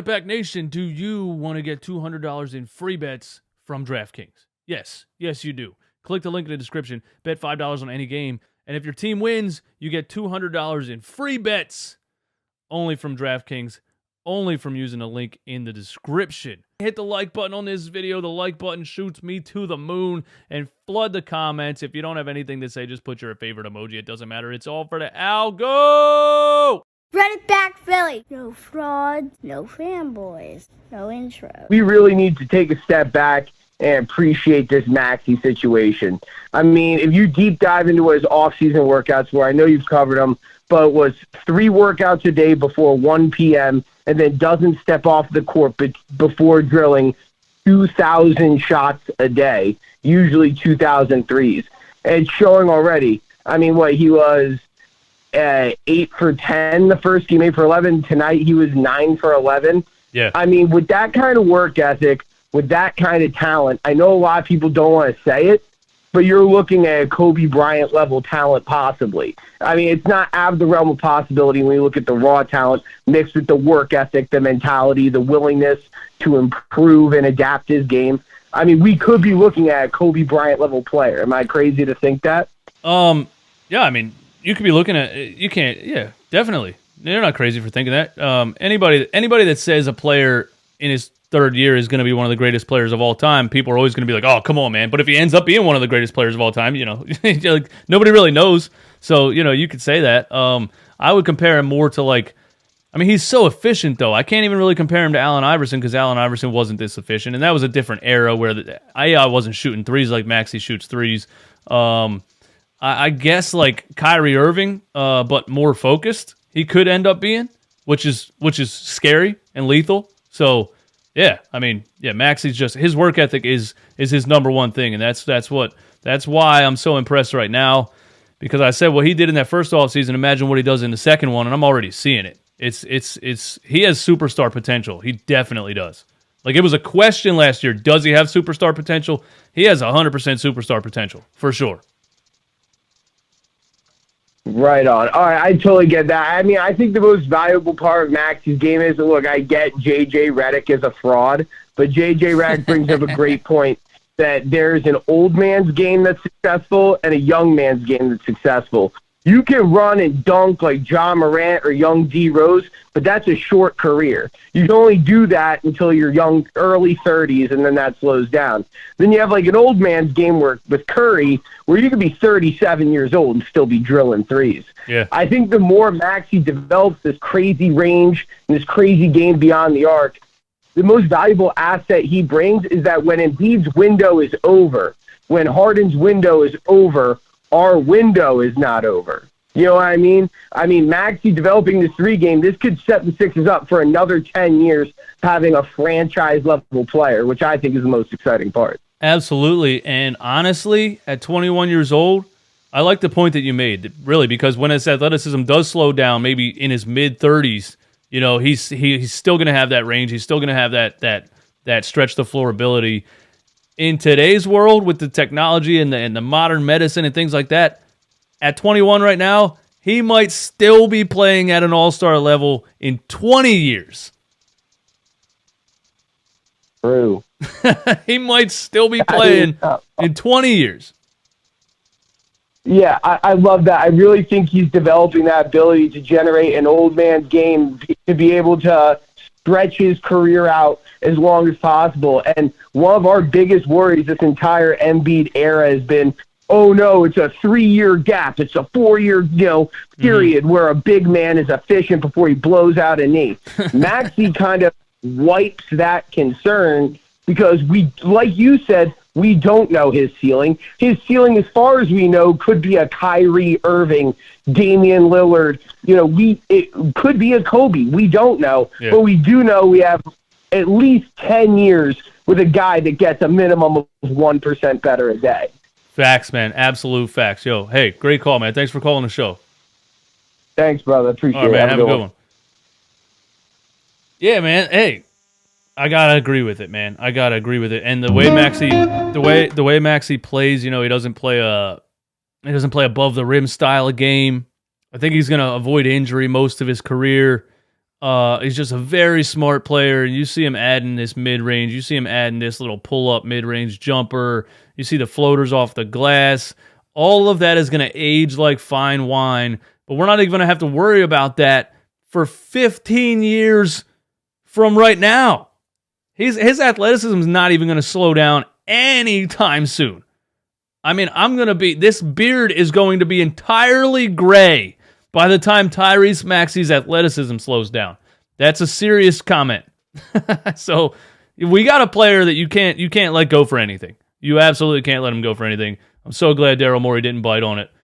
Back Nation, do you want to get $200 in free bets from DraftKings? Yes, you do. Click the link in the description, bet $5 on any game, and if your team wins, you get $200 in free bets only from DraftKings, only from using the link in the description. Hit the like button on this video. The like button shoots me to the moon, and flood the comments. If you don't have anything to say, just put your favorite emoji. It doesn't matter. It's all for the algo! Run it back, Philly. No frauds, no fanboys, no intro. We really need to take a step back and appreciate this Maxey situation. I mean, if you deep dive into his off-season workouts, where I know you've covered them, but was 3 workouts a day before 1 p.m., and then doesn't step off the court before drilling 2,000 shots a day, usually 2,003s. And it's showing already. I mean, he was 8 for 10 the first game, 8 for 11. Tonight he was 9 for 11. Yeah. I mean, with that kind of work ethic, with that kind of talent, I know a lot of people don't want to say it, but you're looking at a Kobe Bryant level talent possibly. I mean, it's not out of the realm of possibility when you look at the raw talent mixed with the work ethic, the mentality, the willingness to improve and adapt his game. I mean, we could be looking at a Kobe Bryant level player. Am I crazy to think that? Yeah, I mean, you could be looking at, you can't, yeah, definitely. You're not crazy for thinking that. Anybody that says a player in his third year is going to be one of the greatest players of all time, people are always going to be like, oh, come on, man. But if he ends up being one of the greatest players of all time, like, nobody really knows. So, you could say that. I would compare him more to he's so efficient, though. I can't even really compare him to Allen Iverson because Allen Iverson wasn't this efficient. And that was a different era where I wasn't shooting threes like Maxey shoots threes. I guess like Kyrie Irving, but more focused. He could end up being, which is scary and lethal. So yeah, I mean, yeah, Maxey's just, his work ethic is his number one thing, and that's why I'm so impressed right now, because I said what he did in that first offseason. Imagine what he does in the second one, and I'm already seeing it. He has superstar potential. He definitely does. Like, it was a question last year, does he have superstar potential? He has 100% superstar potential for sure. Right on. All right, I totally get that. I mean, I think the most valuable part of Maxey's game is, look, I get J.J. Redick is a fraud, but J.J. Redick brings up a great point that there's an old man's game that's successful and a young man's game that's successful. You can run and dunk like John Morant or young D. Rose, but that's a short career. You can only do that until you're young, early 30s, and then that slows down. Then you have like an old man's game work with Curry, where you could be 37 years old and still be drilling threes. Yeah. I think the more Maxey develops this crazy range and this crazy game beyond the arc, the most valuable asset he brings is that when Embiid's window is over, when Harden's window is over, our window is not over. You know what I mean? I mean, Maxey developing this 3 game, this could set the Sixers up for another 10 years having a franchise-level player, which I think is the most exciting part. Absolutely. And honestly, at 21 years old, I like the point that you made, really, because when his athleticism does slow down, maybe in his mid-30s, he's still going to have that range. He's still going to have that stretch-the-floor ability. In today's world, with the technology and the modern medicine and things like that, at 21 right now, he might still be playing at an all-star level in 20 years. True. He might still be playing in 20 years. Yeah, I love that. I really think he's developing that ability to generate an old man's game, to be able to stretch his career out as long as possible. And one of our biggest worries this entire Embiid era has been, oh no, it's a 3-year gap. It's a 4-year, period where a big man is efficient before he blows out a knee. Maxey kind of wipes that concern because like you said, we don't know his ceiling. His ceiling, as far as we know, could be a Kyrie Irving, Damian Lillard. It could be a Kobe. We don't know. Yeah. But we do know we have at least 10 years with a guy that gets a minimum of 1% better a day. Facts, man. Absolute facts. Yo, hey, great call, man. Thanks for calling the show. Thanks, brother. Appreciate it. Man, have a good one. Yeah, man. Hey, I gotta agree with it, man. I gotta agree with it. And the way Maxey plays, he doesn't play above the rim style of game. I think he's gonna avoid injury most of his career. He's just a very smart player. You see him adding this mid-range. You see him adding this little pull-up mid-range jumper. You see the floaters off the glass. All of that is going to age like fine wine, but we're not even going to have to worry about that for 15 years from right now. His athleticism is not even going to slow down anytime soon. I mean, this beard is going to be entirely gray by the time Tyrese Maxey's athleticism slows down. That's a serious comment. So we got a player that you can't let go for anything. You absolutely can't let him go for anything. I'm so glad Daryl Morey didn't bite on it.